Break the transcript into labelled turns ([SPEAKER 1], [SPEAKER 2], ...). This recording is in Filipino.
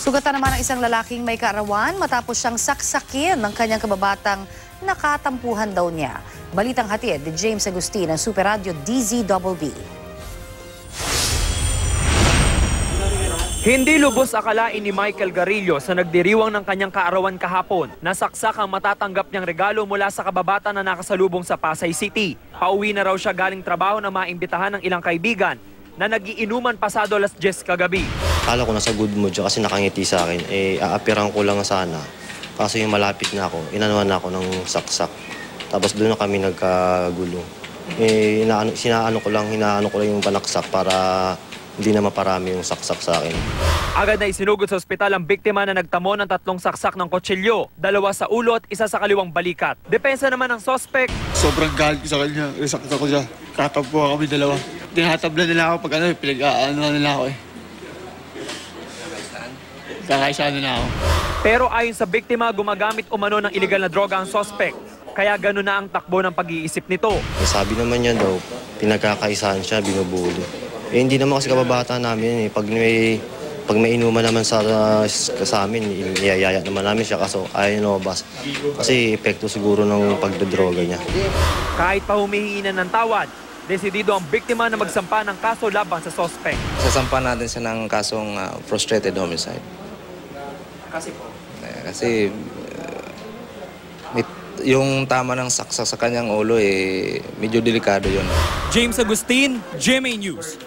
[SPEAKER 1] Sugatan naman ang isang lalaking may kaarawan matapos siyang saksakin ng kanyang kababatang nakatampuhan daw niya. Balitang hatid ni James Agustin ng Super Radio DZBB.
[SPEAKER 2] Hindi lubos akalain ni Michael Garillo sa nagdiriwang ng kanyang kaarawan kahapon. Nasaksak ang matatanggap niyang regalo mula sa kababata na nakasalubong sa Pasay City. Pauwi na raw siya galing trabaho na maimbitahan ng ilang kaibigan na nagiinuman pasado alas 10 kagabi.
[SPEAKER 3] Akala ko nasa good mood siya kasi nakangiti sa akin. Aapiran ko lang sana. Kaso yung malapit na ako, inanuhan na ako ng saksak. Tapos doon na kami nagkagulo. Hinaano ko lang yung panaksak para hindi na maparami yung saksak sa akin.
[SPEAKER 2] Agad na isinugod sa ospital ang biktima na nagtamo ng 3 saksak ng kutsilyo, 2 sa ulo at 1 sa kaliwang balikat. Depensa naman ng sospek.
[SPEAKER 4] Sobrang galit ko sa kanya. Saksak ko siya. Katampo kami dalawa. Tinatabla nila ako pag pinag-aano nila ako Kakaisa nila ako.
[SPEAKER 2] Pero ayon sa biktima, gumagamit umano ng iligal na droga ang sospek. Kaya gano'n na ang takbo ng pag-iisip nito.
[SPEAKER 3] Sabi naman niya daw, pinagkakaisahan siya, binubuli. Hindi naman kasi kababata namin. Pag may inuman naman sa amin, iyayaya naman namin siya. Kaso ayaw lumabas. Kasi epekto siguro ng pagdodroga niya.
[SPEAKER 2] Kahit pa humihingi na ng tawad, desidido ang biktima na magsampa ng kaso laban sa sospek.
[SPEAKER 5] Sasampa natin siya ng kasong frustrated homicide.
[SPEAKER 2] Kasi po?
[SPEAKER 5] Kasi yung tama ng saksak sa kanyang ulo, medyo delikado yun.
[SPEAKER 2] James Agustin, GMA News.